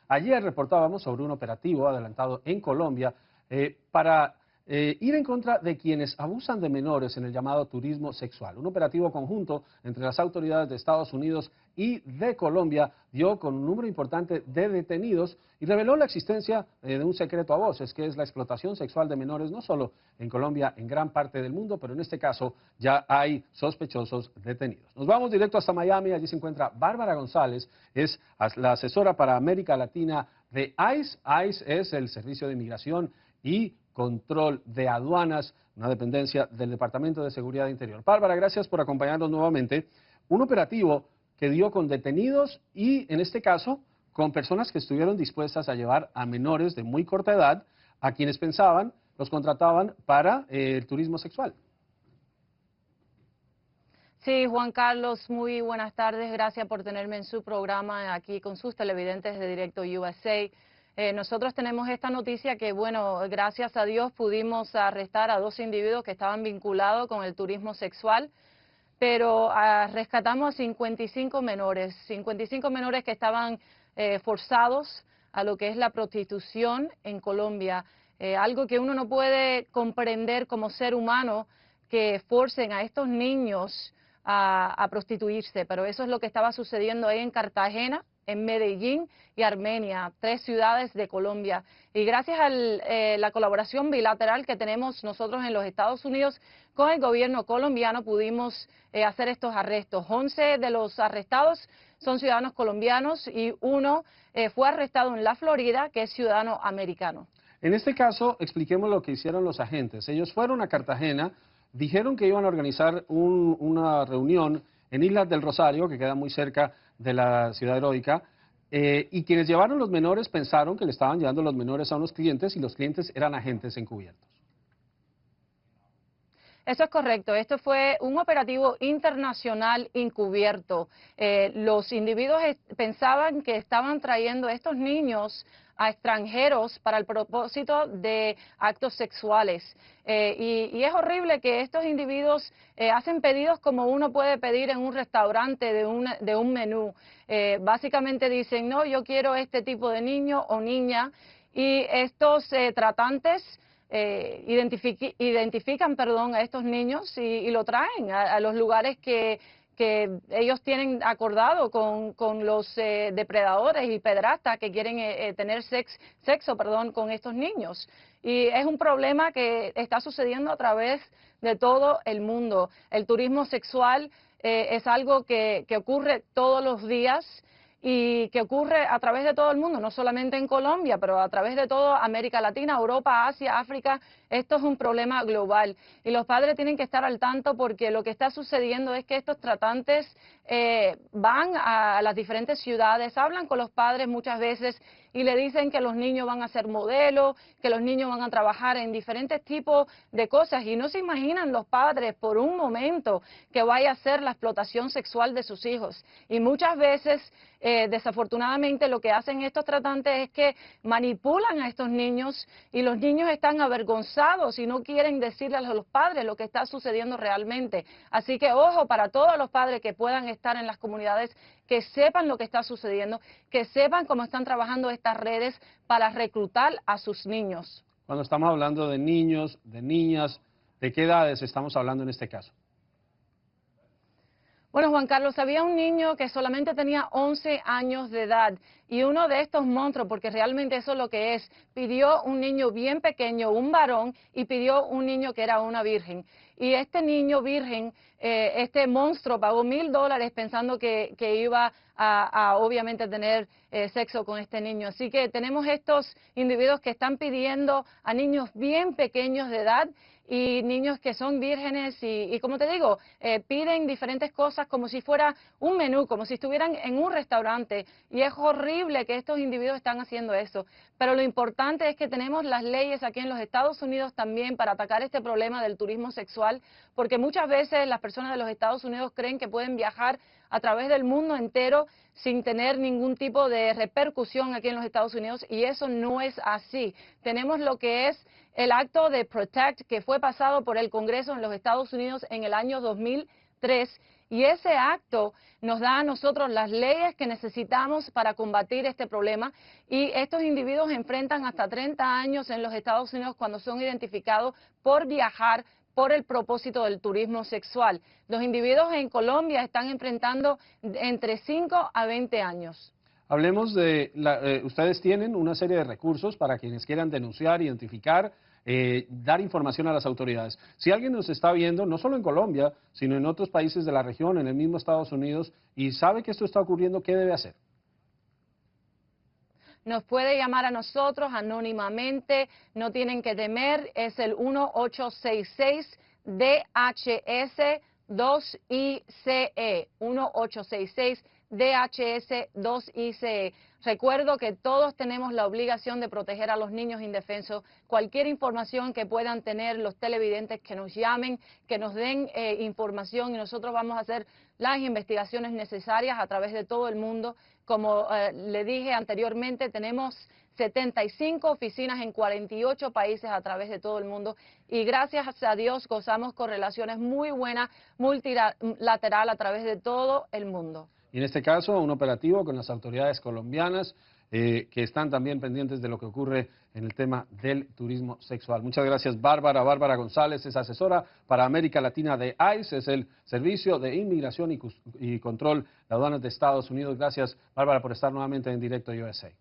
Ayer reportábamos sobre un operativo adelantado en Colombia para ir en contra de quienes abusan de menores en el llamado turismo sexual. Un operativo conjunto entre las autoridades de Estados Unidos y de Colombia dio con un número importante de detenidos y reveló la existencia de un secreto a voces, que es la explotación sexual de menores, no solo en Colombia, en gran parte del mundo, pero en este caso ya hay sospechosos detenidos. Nos vamos directo hasta Miami, allí se encuentra Bárbara González, es la asesora para América Latina de ICE. ICE es el Servicio de Inmigración y Control de Aduanas, una dependencia del Departamento de Seguridad Interior. Bárbara, gracias por acompañarnos nuevamente. Un operativo que dio con detenidos y, en este caso, con personas que estuvieron dispuestas a llevar a menores de muy corta edad, a quienes pensaban, los contrataban para el turismo sexual. Sí, Juan Carlos, muy buenas tardes. Gracias por tenerme en su programa aquí con sus televidentes de Directo USA. Nosotros tenemos esta noticia que, bueno, gracias a Dios pudimos arrestar a 2 individuos que estaban vinculados con el turismo sexual, pero rescatamos a 55 menores que estaban forzados a lo que es la prostitución en Colombia. Algo que uno no puede comprender como ser humano, que forcen a estos niños a prostituirse, pero eso es lo que estaba sucediendo ahí en Cartagena, en Medellín y Armenia, 3 ciudades de Colombia. Y gracias a la colaboración bilateral que tenemos nosotros en los Estados Unidos con el gobierno colombiano, pudimos hacer estos arrestos. 11 de los arrestados son ciudadanos colombianos y uno fue arrestado en la Florida, que es ciudadano americano. En este caso, expliquemos lo que hicieron los agentes. Ellos fueron a Cartagena, dijeron que iban a organizar una reunión en Islas del Rosario, que queda muy cerca de la ciudad heroica, y quienes llevaron los menores pensaron que le estaban llevando los menores a unos clientes y los clientes eran agentes encubiertos. Eso es correcto. Esto fue un operativo internacional encubierto. Los individuos pensaban que estaban trayendo a estos niños a extranjeros para el propósito de actos sexuales. Y es horrible que estos individuos hacen pedidos como uno puede pedir en un restaurante de un menú. Básicamente dicen, no, yo quiero este tipo de niño o niña, y estos tratantes identifican a estos niños y lo traen a los lugares que ellos tienen acordado con los depredadores y pederastas que quieren tener sexo con estos niños. Y es un problema que está sucediendo a través de todo el mundo. El turismo sexual es algo que ocurre todos los días y que ocurre a través de todo el mundo, no solamente en Colombia, pero a través de toda América Latina, Europa, Asia, África. Esto es un problema global y los padres tienen que estar al tanto, porque lo que está sucediendo es que estos tratantes van a las diferentes ciudades, hablan con los padres muchas veces y le dicen que los niños van a ser modelos, que los niños van a trabajar en diferentes tipos de cosas, y no se imaginan los padres por un momento que vaya a ser la explotación sexual de sus hijos. Y muchas veces, desafortunadamente, lo que hacen estos tratantes es que manipulan a estos niños y los niños están avergonzados y no quieren decirle a los padres lo que está sucediendo realmente. Así que ojo para todos los padres que puedan estar en las comunidades, que sepan lo que está sucediendo, que sepan cómo están trabajando estas redes para reclutar a sus niños. Cuando estamos hablando de niños, de niñas, ¿de qué edades estamos hablando en este caso? Bueno, Juan Carlos, había un niño que solamente tenía 11 años de edad y uno de estos monstruos, porque realmente eso es lo que es, pidió un niño bien pequeño, un varón, y pidió un niño que era una virgen. Y este niño virgen, este monstruo, pagó $1000 pensando que iba a obviamente tener sexo con este niño. Así que tenemos estos individuos que están pidiendo a niños bien pequeños de edad y niños que son vírgenes y como te digo, piden diferentes cosas como si fuera un menú, como si estuvieran en un restaurante, y es horrible que estos individuos están haciendo eso. Pero lo importante es que tenemos las leyes aquí en los Estados Unidos también para atacar este problema del turismo sexual, porque muchas veces las personas de los Estados Unidos creen que pueden viajar a través del mundo entero sin tener ningún tipo de repercusión aquí en los Estados Unidos, y eso no es así. Tenemos lo que es el acto de Protect, que fue pasado por el Congreso en los Estados Unidos en el año 2003, Y ese acto nos da a nosotros las leyes que necesitamos para combatir este problema. Y estos individuos enfrentan hasta 30 años en los Estados Unidos cuando son identificados por viajar por el propósito del turismo sexual. Los individuos en Colombia están enfrentando entre 5 a 20 años. Hablemos de, ustedes tienen una serie de recursos para quienes quieran denunciar, identificar, dar información a las autoridades. Si alguien nos está viendo, no solo en Colombia, sino en otros países de la región, en el mismo Estados Unidos, y sabe que esto está ocurriendo, ¿qué debe hacer? Nos puede llamar a nosotros anónimamente, no tienen que temer, es el 1866-DHS-2ICE, 1866-DHS-2ICE. Recuerdo que todos tenemos la obligación de proteger a los niños indefensos. Cualquier información que puedan tener los televidentes, que nos llamen, que nos den información y nosotros vamos a hacer las investigaciones necesarias a través de todo el mundo. Como le dije anteriormente, tenemos 75 oficinas en 48 países a través de todo el mundo y gracias a Dios gozamos con relaciones muy buenas multilateral a través de todo el mundo. Y en este caso, un operativo con las autoridades colombianas que están también pendientes de lo que ocurre en el tema del turismo sexual. Muchas gracias, Bárbara. Bárbara González es asesora para América Latina de ICE, es el Servicio de Inmigración y Control de Aduanas de Estados Unidos. Gracias, Bárbara, por estar nuevamente en Directo USA.